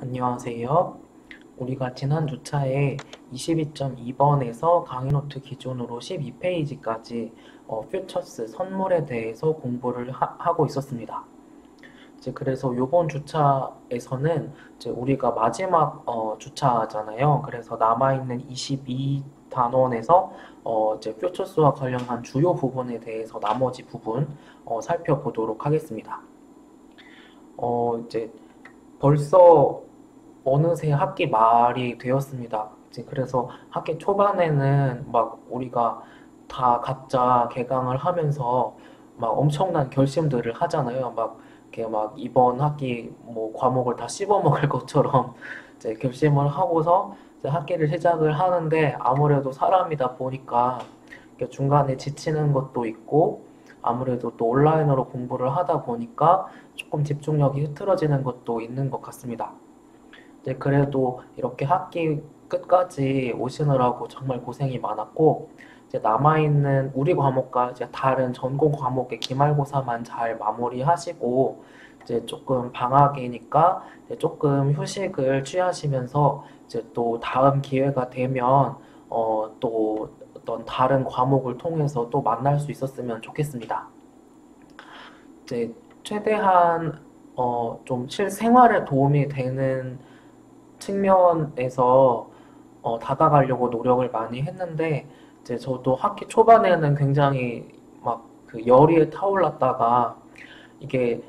안녕하세요. 우리가 지난 주차에 22.2번에서 강의노트 기준으로 12페이지까지 퓨처스 선물에 대해서 공부를 하고 있었습니다. 그래서 이번 주차에서는 우리가 마지막 주차잖아요. 그래서 남아있는 22단원에서 퓨처스와 관련한 주요 부분에 대해서 나머지 부분 살펴보도록 하겠습니다. 이제 벌써 어느새 학기 말이 되었습니다. 그래서 학기 초반에는 막 우리가 다 각자 개강을 하면서 막 엄청난 결심들을 하잖아요. 막 이렇게 막 이번 학기 뭐 과목을 다 씹어먹을 것처럼 이제 결심을 하고서 이제 학기를 시작을 하는데 아무래도 사람이다 보니까 이렇게 중간에 지치는 것도 있고 아무래도 또 온라인으로 공부를 하다 보니까 조금 집중력이 흐트러지는 것도 있는 것 같습니다. 그래도 이렇게 학기 끝까지 오시느라고 정말 고생이 많았고, 이제 남아있는 우리 과목과 이제 다른 전공 과목의 기말고사만 잘 마무리하시고, 이제 조금 방학이니까 이제 조금 휴식을 취하시면서 이제 또 다음 기회가 되면, 또 어떤 다른 과목을 통해서 또 만날 수 있었으면 좋겠습니다. 이제 최대한 좀 실생활에 도움이 되는 측면에서 다가가려고 노력을 많이 했는데 이제 저도 학기 초반에는 굉장히 막 그 열이 타올랐다가 이게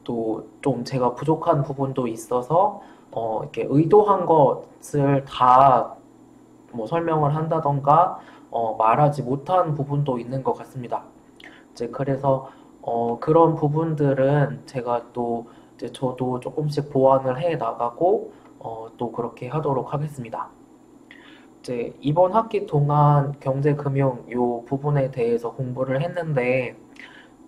또 좀 제가 부족한 부분도 있어서 이렇게 의도한 것을 다 뭐 설명을 한다던가 말하지 못한 부분도 있는 것 같습니다. 이제 그래서 그런 부분들은 제가 또 이제 저도 조금씩 보완을 해 나가고 또 그렇게 하도록 하겠습니다. 이제 이번 학기 동안 경제금융 요 부분에 대해서 공부를 했는데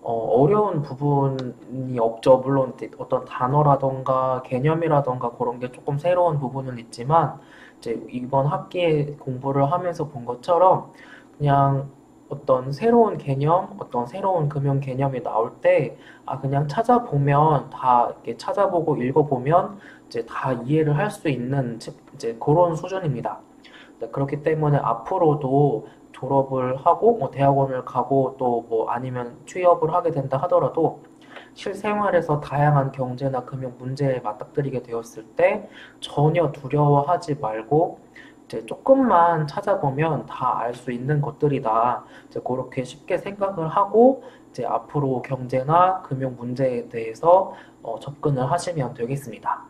어려운 부분이 없죠. 물론 이제 어떤 단어라던가 개념이라던가 그런 게 조금 새로운 부분은 있지만 이제 이번 학기에 공부를 하면서 본 것처럼 그냥 어떤 새로운 개념, 어떤 새로운 금융 개념이 나올 때, 그냥 찾아보면 다 이렇게 찾아보고 읽어보면 이제 다 이해를 할 수 있는 이제 그런 수준입니다. 네, 그렇기 때문에 앞으로도 졸업을 하고 뭐 대학원을 가고 또 뭐 아니면 취업을 하게 된다 하더라도 실생활에서 다양한 경제나 금융 문제에 맞닥뜨리게 되었을 때 전혀 두려워하지 말고 이제 조금만 찾아보면 다 알 수 있는 것들이다. 이제 그렇게 쉽게 생각을 하고 이제 앞으로 경제나 금융 문제에 대해서 접근을 하시면 되겠습니다.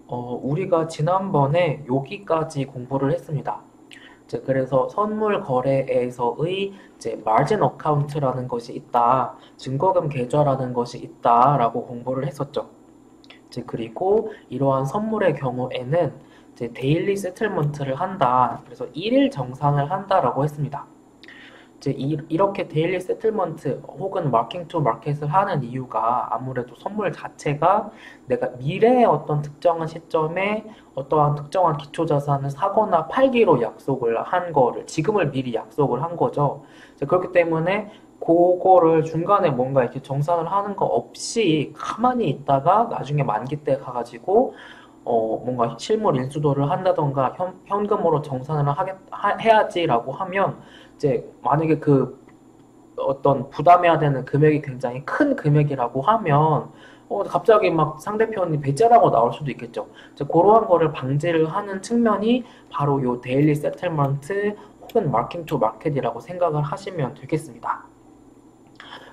우리가 지난번에 여기까지 공부를 했습니다. 이제 그래서 선물 거래에서의 이제 마진 어카운트라는 것이 있다, 증거금 계좌라는 것이 있다라고 공부를 했었죠. 이제 그리고 이러한 선물의 경우에는 이제 데일리 세틀먼트를 한다. 그래서 일일 정산을 한다라고 했습니다. 이제 이렇게 데일리 세틀먼트 혹은 마킹 투 마켓을 하는 이유가 아무래도 선물 자체가 내가 미래의 어떤 특정한 시점에 어떠한 특정한 기초자산을 사거나 팔기로 약속을 한 거를 지금을 미리 약속을 한 거죠. 이제 그렇기 때문에 그거를 중간에 뭔가 이렇게 정산을 하는 거 없이 가만히 있다가 나중에 만기 때 가가지고 뭔가 실물 인수도를 한다던가 현금으로 정산을 해야지라고 하면 이제 만약에 그 어떤 부담해야 되는 금액이 굉장히 큰 금액이라고 하면 갑자기 막 상대편이 배째라고 나올 수도 있겠죠. 이제 그러한 거를 방지를 하는 측면이 바로 요 데일리 세틀먼트 혹은 마킹 투 마켓이라고 생각을 하시면 되겠습니다.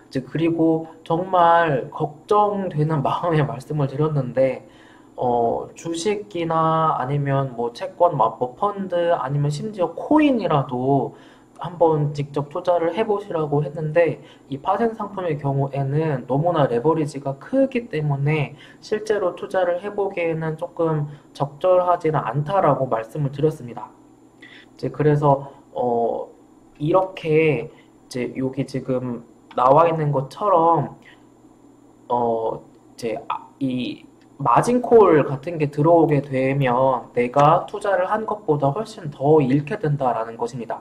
이제 그리고 정말 걱정되는 마음에 말씀을 드렸는데 주식이나 아니면 뭐 채권, 뭐 펀드 아니면 심지어 코인이라도 한번 직접 투자를 해보시라고 했는데 이 파생 상품의 경우에는 너무나 레버리지가 크기 때문에 실제로 투자를 해보기에는 조금 적절하지는 않다라고 말씀을 드렸습니다. 이제 그래서 이렇게 이제 여기 지금 나와 있는 것처럼 이제 이 마진콜 같은 게 들어오게 되면 내가 투자를 한 것보다 훨씬 더 잃게 된다라는 것입니다.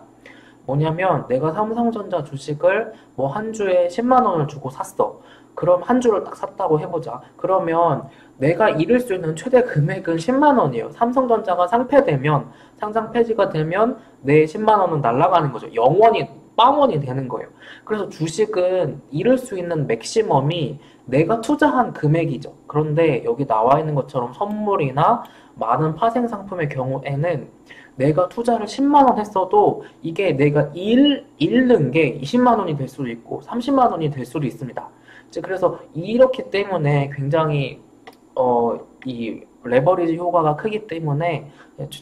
뭐냐면 내가 삼성전자 주식을 뭐 한 주에 10만 원을 주고 샀어. 그럼 한 주를 딱 샀다고 해보자. 그러면 내가 잃을 수 있는 최대 금액은 10만 원이에요. 삼성전자가 상폐되면, 상장 폐지가 되면 내 10만 원은 날아가는 거죠. 영원히 빵원이 되는 거예요. 그래서 주식은 잃을 수 있는 맥시멈이 내가 투자한 금액이죠. 그런데 여기 나와 있는 것처럼 선물이나 많은 파생 상품의 경우에는 내가 투자를 10만 원 했어도 이게 내가 잃는 게 20만 원이 될 수도 있고 30만 원이 될 수도 있습니다. 그래서 이렇기 때문에 굉장히 이 레버리지 효과가 크기 때문에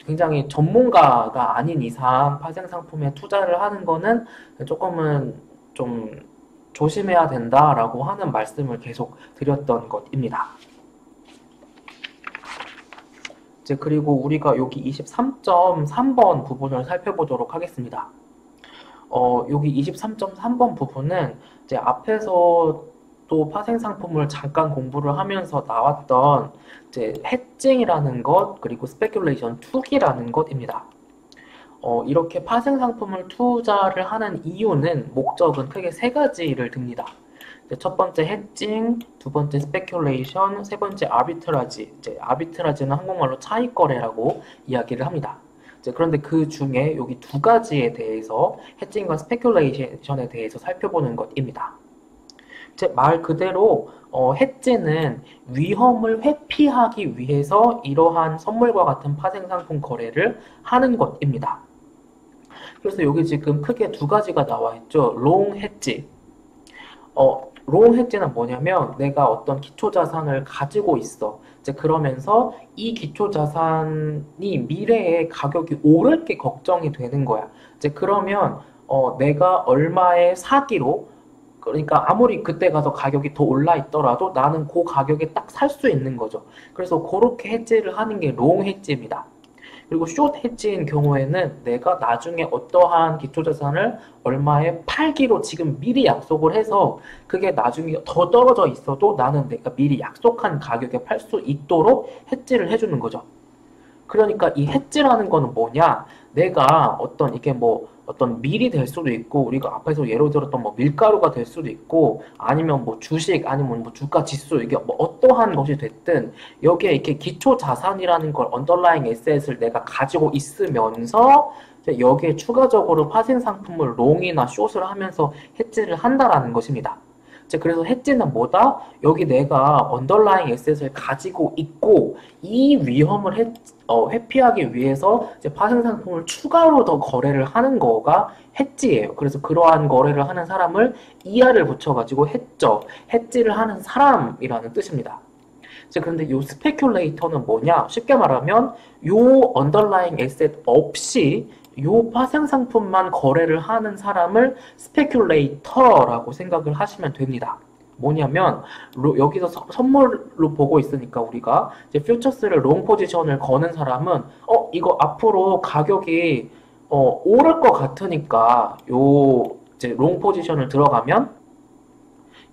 굉장히 전문가가 아닌 이상 파생 상품에 투자를 하는 거는 조금은 좀 조심해야 된다라고 하는 말씀을 계속 드렸던 것입니다. 그리고 우리가 여기 23.3번 부분을 살펴보도록 하겠습니다. 여기 23.3번 부분은 이제 앞에서 또 파생 상품을 잠깐 공부를 하면서 나왔던 이제 해칭이라는 것, 그리고 스페큘레이션 투기라는 것입니다. 이렇게 파생 상품을 투자를 하는 이유는, 목적은 크게 세 가지를 듭니다. 첫 번째 해칭, 두 번째 스페큘레이션, 세 번째 아비트라지. 이제 아비트라지는 한국말로 차익거래라고 이야기를 합니다. 그런데 그 중에 여기 두 가지에 대해서, 해칭과 스페큘레이션에 대해서 살펴보는 것입니다. 말 그대로 해지는 위험을 회피하기 위해서 이러한 선물과 같은 파생 상품 거래를 하는 것입니다. 그래서 여기 지금 크게 두 가지가 나와 있죠. 롱 해지. 롱 해지는 뭐냐면 내가 어떤 기초 자산을 가지고 있어. 그러면서 이 기초 자산이 미래에 가격이 오를 게 걱정이 되는 거야. 그러면 내가 얼마에 사기로, 그러니까 아무리 그때 가서 가격이 더 올라 있더라도 나는 그 가격에 딱 살 수 있는 거죠. 그래서 그렇게 해지를 하는 게 롱 해지입니다. 그리고 숏 해지인 경우에는 내가 나중에 어떠한 기초자산을 얼마에 팔기로 지금 미리 약속을 해서 그게 나중에 더 떨어져 있어도 나는 내가 미리 약속한 가격에 팔 수 있도록 해지를 해주는 거죠. 그러니까 이 해지라는 거는 뭐냐? 내가 이게 어떤 밀이 될 수도 있고, 우리가 앞에서 예로 들었던 밀가루가 될 수도 있고, 아니면 주식, 아니면 주가 지수, 이게 어떠한 것이 됐든, 여기에 이렇게 기초 자산이라는 걸, 언더라잉 에셋을 내가 가지고 있으면서, 여기에 추가적으로 파생 상품을 롱이나 숏을 하면서 해지를 한다라는 것입니다. 그래서 해지는 뭐다? 여기 내가 언더라잉 에셋을 가지고 있고 이 위험을 회피하기 위해서 파생 상품을 추가로 더 거래를 하는 거가 해지예요. 그래서 그러한 거래를 하는 사람을 이하를 붙여가지고 해지를 하는 사람이라는 뜻입니다. 그런데 요 스페큘레이터는 뭐냐? 쉽게 말하면 요 언더라잉 에셋 없이 요 파생 상품만 거래를 하는 사람을 스페큘레이터라고 생각을 하시면 됩니다. 뭐냐면 여기서 선물로 보고 있으니까 우리가 이제 퓨처스를 롱 포지션을 거는 사람은 이거 앞으로 가격이 오를 것 같으니까 요 이제 롱 포지션을 들어가면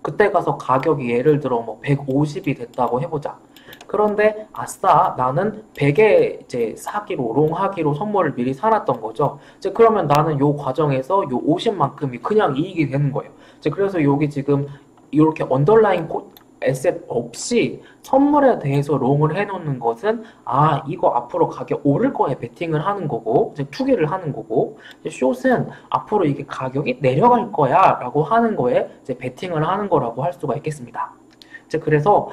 그때 가서 가격이 예를 들어 150이 됐다고 해보자. 그런데 아싸 나는 100에 이제 사기로 롱하기로 선물을 미리 사놨던 거죠. 그러면 나는 요 과정에서 요 50만큼이 그냥 이익이 되는 거예요. 그래서 여기 지금 이렇게 언더라인 에셋 없이 선물에 대해서 롱을 해놓는 것은 이거 앞으로 가격 오를 거에 베팅을 하는 거고 투기를 하는 거고, 숏은 앞으로 이게 가격이 내려갈 거야 라고 하는 거에 베팅을 하는 거라고 할 수가 있겠습니다. 그래서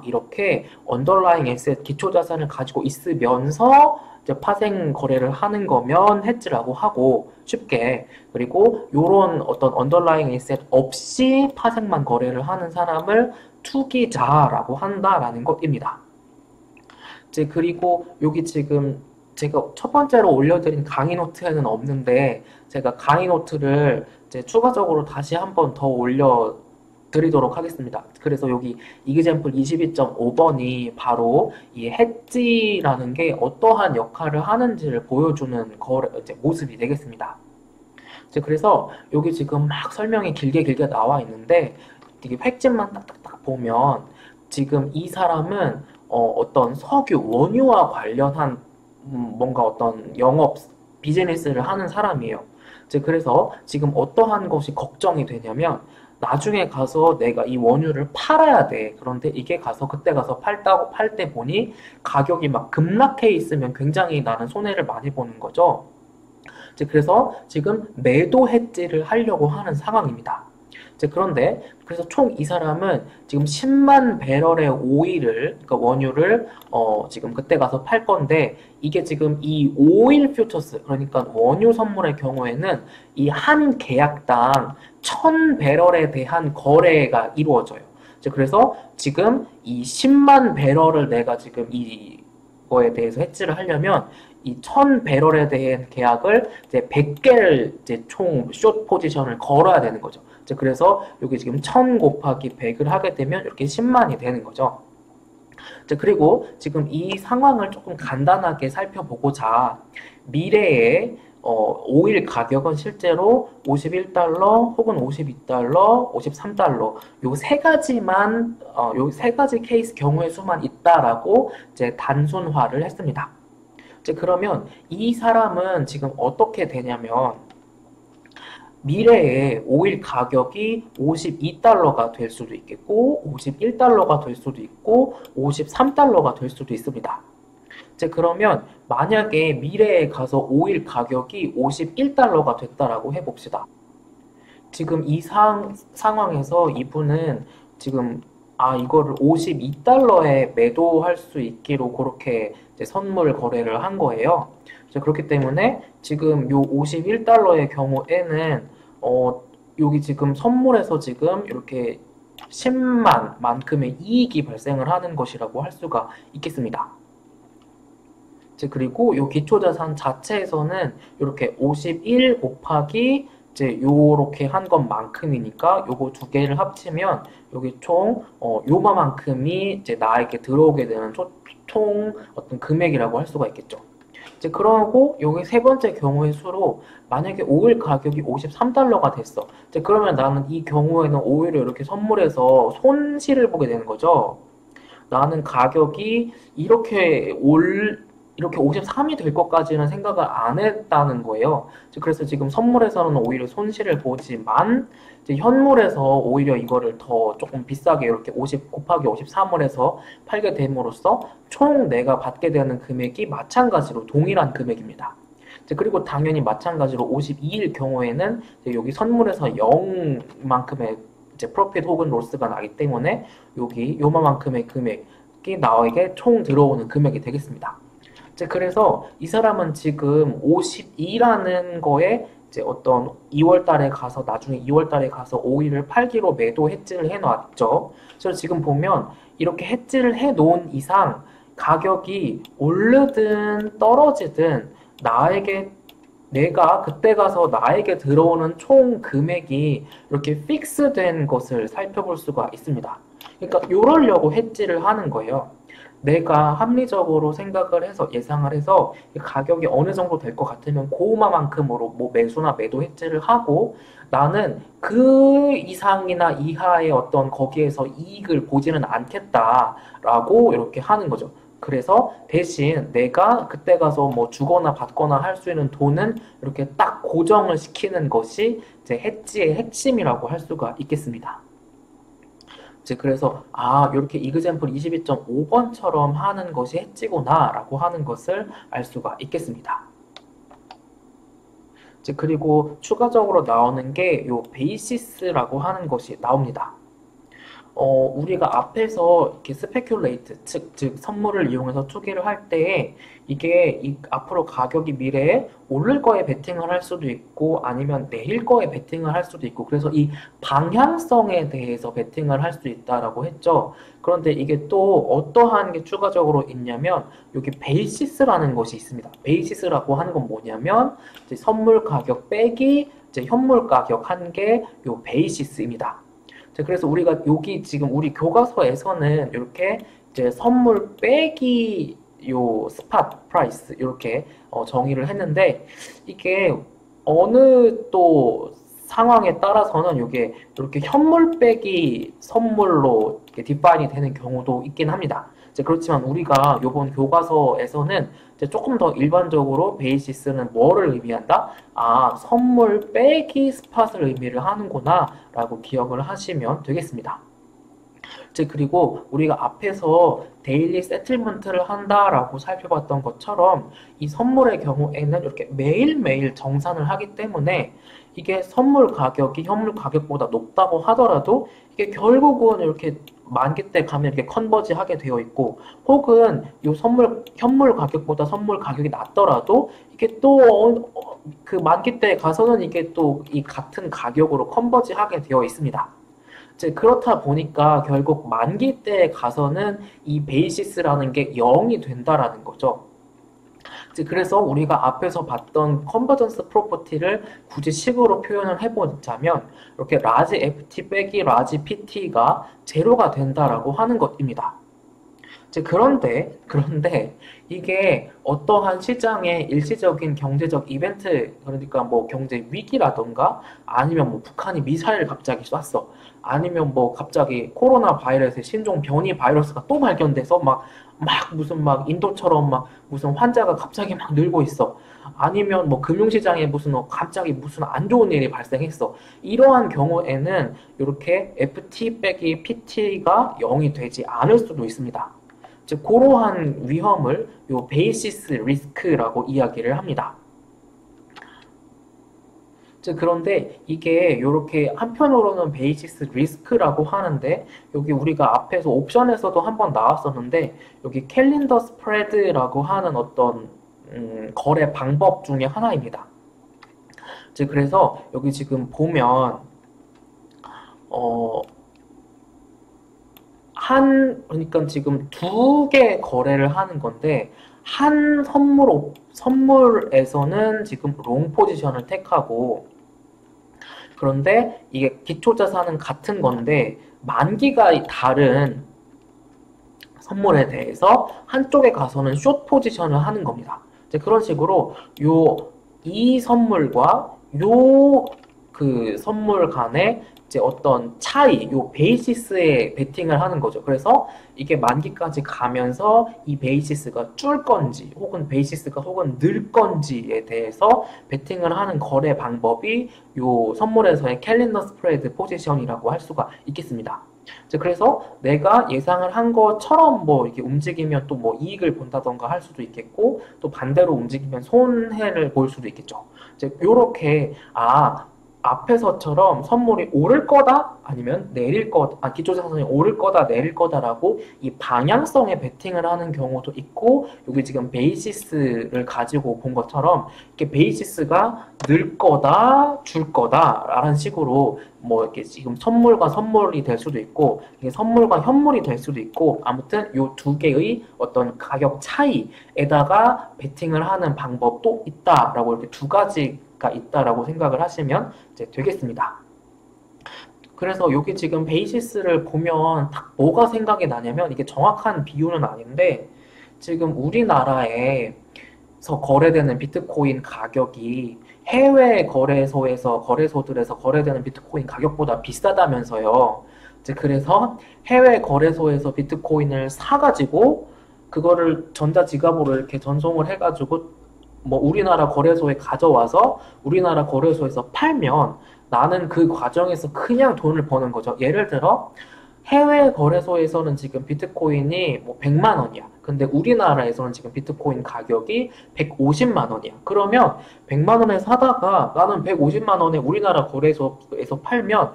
이렇게 언더라잉 에셋 기초 자산을 가지고 있으면서 파생 거래를 하는 거면 해지라고 하고 쉽게, 그리고 요런 어떤 언더라잉 에셋 없이 파생만 거래를 하는 사람을 투기자라고 한다라는 것입니다. 그리고 여기 지금 제가 첫 번째로 올려드린 강의 노트에는 없는데 제가 강의 노트를 추가적으로 다시 한번 더 드리도록 하겠습니다. 그래서 여기 이그젬플 22.5번이 바로 이 해지라는 게 어떠한 역할을 하는지를 보여주는 모습이 되겠습니다. 그래서 여기 지금 막 설명이 길게 나와 있는데 이게 획집만 딱딱딱 보면 지금 이 사람은 어떤 석유, 원유와 관련한 뭔가 어떤 영업, 비즈니스를 하는 사람이에요. 그래서 지금 어떠한 것이 걱정이 되냐면 나중에 가서 내가 이 원유를 팔아야 돼. 그런데 이게 그때 가서 팔 때 보니 가격이 막 급락해 있으면 굉장히 나는 손해를 많이 보는 거죠. 이제 그래서 지금 매도 해지를 하려고 하는 상황입니다. 이제 그런데 그래서 총 이 사람은 지금 10만 배럴의 오일을 그러니까 원유를 지금 그때 가서 팔 건데 이게 지금 이 오일 퓨처스 그러니까 원유 선물의 경우에는 이 한 계약당 1000배럴에 대한 거래가 이루어져요. 이제 그래서 지금 이 10만 배럴을 내가 지금 이거에 대해서 해지를 하려면 이 1000배럴에 대한 계약을 이제 100개를 이제 총 숏 포지션을 걸어야 되는 거죠. 이제 그래서 여기 지금 1000 곱하기 100을 하게 되면 이렇게 10만이 되는 거죠. 이제 그리고 지금 이 상황을 조금 간단하게 살펴보고자 미래의 오일 가격은 실제로 51달러 혹은 52달러, 53달러 요 세 가지만 요 세 가지 케이스 경우의 수만 있다라고 이제 단순화를 했습니다. 이제 그러면 이 사람은 지금 어떻게 되냐면 미래에 오일 가격이 52달러가 될 수도 있겠고 51달러가 될 수도 있고 53달러가 될 수도 있습니다. 이제 그러면 만약에 미래에 가서 오일 가격이 51달러가 됐다라고 해봅시다. 지금 이 상황에서 이분은 지금 이거를 52달러에 매도할 수 있기로 그렇게 이제 선물 거래를 한 거예요. 그렇기 때문에 지금 요 51달러의 경우에는 여기 지금 선물에서 지금 이렇게 10만 만큼의 이익이 발생을 하는 것이라고 할 수가 있겠습니다. 그리고 요 기초자산 자체에서는 이렇게 51 곱하기 이제 요렇게 한 것만큼이니까 요거 두 개를 합치면 여기 총 요만큼이 이제 나에게 들어오게 되는 총 어떤 금액이라고 할 수가 있겠죠. 이제 그러고 여기 세 번째 경우의 수로 만약에 오일 가격이 53달러가 됐어. 이제 그러면 나는 이 경우에는 오히려 이렇게 선물해서 손실을 보게 되는 거죠. 나는 가격이 이렇게 53이 될 것까지는 생각을 안 했다는 거예요. 그래서 지금 선물에서는 오히려 손실을 보지만 이제 현물에서 오히려 이거를 더 조금 비싸게 이렇게 50 곱하기 53을 해서 팔게 됨으로써 총 내가 받게 되는 금액이 마찬가지로 동일한 금액입니다. 그리고 당연히 마찬가지로 52일 경우에는 여기 선물에서 0만큼의 이제 프로핏 혹은 로스가 나기 때문에 여기 요만큼의 금액이 나에게 총 들어오는 금액이 되겠습니다. 그래서 이 사람은 지금 52라는 거에 이제 어떤 2월 달에 가서 나중에 2월 달에 가서 오일을 팔기로 매도 해지를 해 놨죠. 그래서 지금 보면 이렇게 해지를 해 놓은 이상 가격이 오르든 떨어지든 내가 그때 가서 나에게 들어오는 총 금액이 이렇게 픽스된 것을 살펴볼 수가 있습니다. 그러니까 이러려고 해지를 하는 거예요. 내가 합리적으로 생각을 해서 예상을 해서 가격이 어느 정도 될 것 같으면 그만큼으로 뭐 매수나 매도 해지를 하고 나는 그 이상이나 이하의 어떤 거기에서 이익을 보지는 않겠다라고 이렇게 하는 거죠. 그래서 대신 내가 그때 가서 뭐 주거나 받거나 할 수 있는 돈은 이렇게 딱 고정을 시키는 것이 이제 해지의 핵심이라고 할 수가 있겠습니다. 그래서 이렇게 이그젬플 22.5번처럼 하는 것이 해지구나 라고 하는 것을 알 수가 있겠습니다. 그리고 추가적으로 나오는 게 요 베이시스라고 하는 것이 나옵니다. 우리가 앞에서 이렇게 스페큘레이트, 즉 선물을 이용해서 투기를 할 때에 이게 앞으로 가격이 미래에 오를 거에 베팅을 할 수도 있고 아니면 내릴 거에 베팅을 할 수도 있고 그래서 이 방향성에 대해서 베팅을 할 수 있다라고 했죠. 그런데 이게 또 어떠한 게 추가적으로 있냐면 여기 베이시스라는 것이 있습니다. 베이시스라고 하는 건 뭐냐면 이제 선물 가격 빼기 이제 현물 가격 한 게 요 베이시스입니다. 그래서 우리가 여기 지금 우리 교과서에서는 이렇게 이제 선물 빼기 요 스팟 프라이스 이렇게 정의를 했는데 이게 어느 또 상황에 따라서는 이게 이렇게 현물 빼기 선물로 디파인이 되는 경우도 있긴 합니다. 이제 그렇지만 우리가 이번 교과서에서는 이제 조금 더 일반적으로 베이시스는 뭐를 의미한다? 아, 선물 빼기 스팟을 의미를 하는구나 라고 기억을 하시면 되겠습니다. 이제 그리고 우리가 앞에서 데일리 세틀먼트를 한다라고 살펴봤던 것처럼 이 선물의 경우에는 이렇게 매일매일 정산을 하기 때문에 이게 선물 가격이 현물 가격보다 높다고 하더라도 이게 결국은 이렇게 만기 때 가면 이렇게 컨버지 하게 되어 있고 혹은 이 현물 가격보다 선물 가격이 낮더라도 이게 또 그 만기 때 가서는 이게 또 이 같은 가격으로 컨버지 하게 되어 있습니다. 이제 그렇다 보니까 결국 만기 때에 가서는 이 베이시스라는 게 0이 된다라는 거죠. 이제 그래서 우리가 앞에서 봤던 컨버전스 프로퍼티를 굳이 식으로 표현을 해보자면 이렇게 라지 FT 빼기 라지 PT가 제로가 된다라고 하는 것입니다. 이제 그런데 이게 어떠한 시장의 일시적인 경제적 이벤트, 그러니까 뭐 경제 위기라던가 아니면 뭐 북한이 미사일을 갑자기 쐈어. 아니면 뭐 갑자기 코로나 바이러스의 신종 변이 바이러스가 또 발견돼서 무슨 인도처럼 무슨 환자가 갑자기 막 늘고 있어. 아니면 뭐 금융시장에 갑자기 무슨 안 좋은 일이 발생했어. 이러한 경우에는 이렇게 FT 빼기 PT가 0이 되지 않을 수도 있습니다. 즉 그러한 위험을 요 베이시스 리스크라고 이야기를 합니다. 즉 그런데 이게 이렇게 한편으로는 베이시스 리스크라고 하는데 여기 우리가 앞에서 옵션에서도 한번 나왔었는데 여기 캘린더 스프레드라고 하는 어떤 거래 방법 중에 하나입니다. 즉 그래서 여기 지금 보면 그러니까 지금 두 개 거래를 하는 건데, 한 선물에서는 지금 롱 포지션을 택하고, 그런데 이게 기초자산은 같은 건데, 만기가 다른 선물에 대해서 한쪽에 가서는 숏 포지션을 하는 겁니다. 이제 그런 식으로 이 선물과 그 선물 간의 이제 어떤 차이, 베이시스에 베팅을 하는 거죠. 그래서 이게 만기까지 가면서 이 베이시스가 줄 건지, 혹은 늘 건지에 대해서 베팅을 하는 거래 방법이 선물에서의 캘린더 스프레드 포지션이라고 할 수가 있겠습니다. 그래서 내가 예상을 한 것처럼 이렇게 움직이면 또 이익을 본다던가 할 수도 있겠고, 또 반대로 움직이면 손해를 볼 수도 있겠죠. 요렇게, 앞에서처럼 선물이 오를 거다 아니면 내릴 거다, 기초자산이 오를 거다 내릴 거다라고 이 방향성에 베팅을 하는 경우도 있고, 여기 지금 베이시스를 가지고 본 것처럼 이렇게 베이시스가 늘 거다 줄 거다라는 식으로 이렇게 지금 선물과 선물이 될 수도 있고 이게 선물과 현물이 될 수도 있고, 아무튼 요 두 개의 어떤 가격 차이에다가 베팅을 하는 방법도 있다라고 이렇게 두 가지가 있다라고 생각을 하시면 이제 되겠습니다. 그래서 여기 지금 베이시스를 보면 딱 뭐가 생각이 나냐면, 이게 정확한 비율은 아닌데 지금 우리나라에서 거래되는 비트코인 가격이 해외 거래소들에서 거래되는 비트코인 가격보다 비싸다면서요. 그래서 해외 거래소에서 비트코인을 사가지고 그거를 전자지갑으로 이렇게 전송을 해가지고 우리나라 거래소에 가져와서 우리나라 거래소에서 팔면 나는 그 과정에서 그냥 돈을 버는 거죠. 예를 들어 해외 거래소에서는 지금 비트코인이 100만 원이야. 근데 우리나라에서는 지금 비트코인 가격이 150만 원이야. 그러면 100만 원에 사다가 나는 150만 원에 우리나라 거래소에서 팔면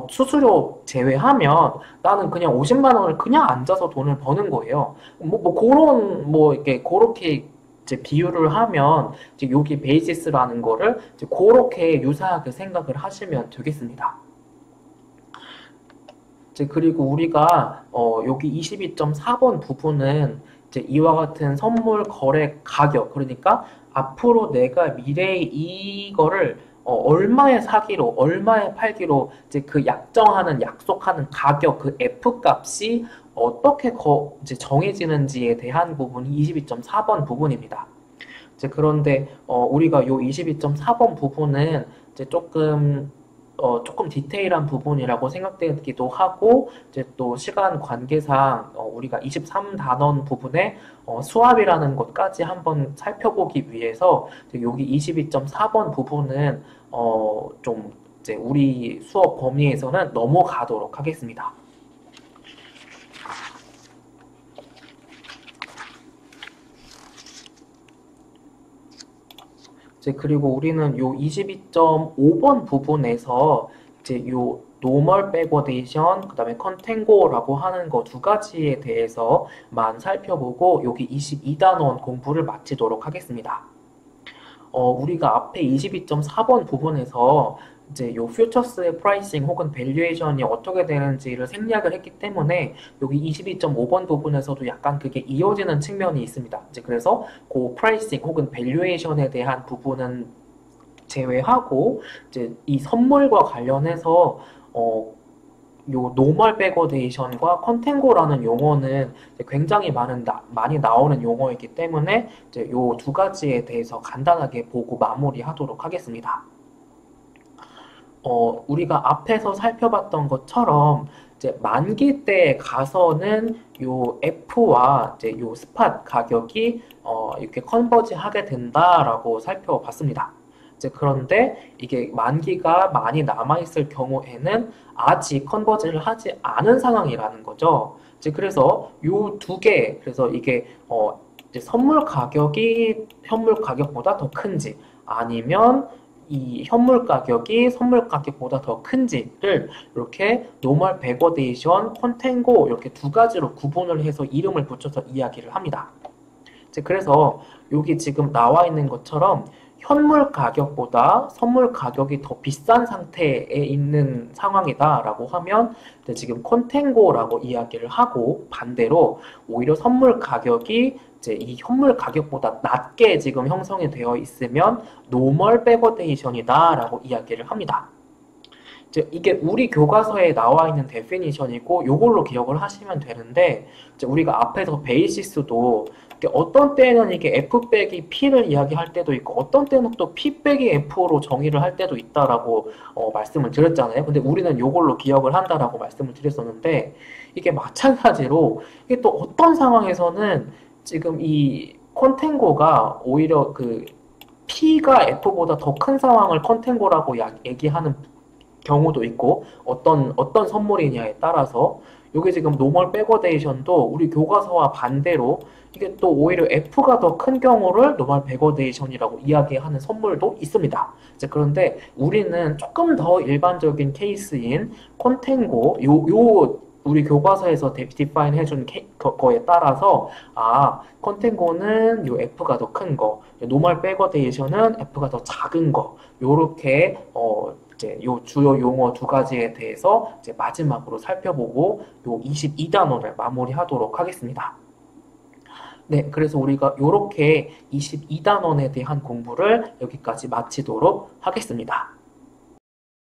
수수료 제외하면 나는 그냥 50만 원을 그냥 앉아서 돈을 버는 거예요. 이렇게 그렇게 이제 비유를 하면 이제 여기 베이시스라는 거를 이제 그렇게 유사하게 생각을 하시면 되겠습니다. 그리고 우리가 여기 22.4번 부분은 이제 이와 같은 선물 거래 가격, 그러니까 앞으로 내가 미래에 이거를 얼마에 사기로 얼마에 팔기로 이제 그 약속하는 가격, 그 F 값이 어떻게 이제 정해지는지에 대한 부분이 22.4번 부분입니다. 그런데 우리가 요 22.4번 부분은 이제 조금 조금 디테일한 부분이라고 생각되기도 하고, 이제 또 시간 관계상 우리가 23단원 부분에 수압이라는 것까지 한번 살펴보기 위해서 이제 여기 22.4번 부분은 좀 이제 우리 수업 범위에서는 넘어가도록 하겠습니다. 이제 그리고 우리는 요 22.5번 부분에서 이제 요 노멀 백워데이션, 그다음에 컨탱고라고 하는 거 두 가지에 대해서만 살펴보고 여기 22단원 공부를 마치도록 하겠습니다. 우리가 앞에 22.4번 부분에서 이제 요 퓨처스의 프라이싱 혹은 밸류에이션이 어떻게 되는지를 생략을 했기 때문에 여기 22.5번 부분에서도 약간 그게 이어지는 측면이 있습니다. 이제 그래서 그 프라이싱 혹은 밸류에이션에 대한 부분은 제외하고 이제 이 선물과 관련해서 요 노멀 백워데이션과 컨탱고라는 용어는 굉장히 많이 나오는 용어이기 때문에 이제 요 두 가지에 대해서 간단하게 보고 마무리하도록 하겠습니다. 우리가 앞에서 살펴봤던 것처럼 이제 만기 때에 가서는 요 F와 이제 요 스팟 가격이 이렇게 컨버지 하게 된다라고 살펴봤습니다. 이제 그런데 이게 만기가 많이 남아있을 경우에는 아직 컨버지를 하지 않은 상황이라는 거죠. 이제 그래서 요 두 개, 그래서 이게 이제 선물 가격이 현물 가격보다 더 큰지 아니면 이 현물 가격이 선물 가격보다 더 큰지를 이렇게 노멀 백워데이션, 컨탱고 이렇게 두 가지로 구분을 해서 이름을 붙여서 이야기를 합니다. 이제 그래서 여기 지금 나와 있는 것처럼 현물 가격보다 선물 가격이 더 비싼 상태에 있는 상황이다라고 하면 지금 컨탱고라고 이야기를 하고, 반대로 오히려 선물 가격이 이제 이 현물 가격보다 낮게 지금 형성이 되어 있으면 노멀 백워데이션이다라고 이야기를 합니다. 이제 이게 우리 교과서에 나와 있는 데피니션이고 요걸로 기억을 하시면 되는데, 이제 우리가 앞에서 베이시스도 어떤 때는 이게 F 빼기 P를 이야기할 때도 있고 어떤 때는 또 P 빼기 F로 정의를 할 때도 있다라고 말씀을 드렸잖아요. 근데 우리는 요걸로 기억을 한다라고 말씀을 드렸었는데, 이게 마찬가지로 이게 또 어떤 상황에서는 지금 이 컨탱고가 오히려 그 P가 F보다 더 큰 상황을 컨탱고라고 얘기하는 경우도 있고, 어떤 선물이냐에 따라서 이게 지금 노멀 백워데이션도 우리 교과서와 반대로 이게 또 오히려 F가 더 큰 경우를 노멀 백워데이션이라고 이야기하는 선물도 있습니다. 이제 그런데 우리는 조금 더 일반적인 케이스인 컨탱고, 우리 교과서에서 디파인 해준 거에 따라서 컨탱고는 요 F가 더 큰 거, 노멀 백워데이션은 F가 더 작은 거, 요렇게 이제 요 주요 용어 두 가지에 대해서 이제 마지막으로 살펴보고 요 22단원을 마무리하도록 하겠습니다. 네, 그래서 우리가 요렇게 22단원에 대한 공부를 여기까지 마치도록 하겠습니다.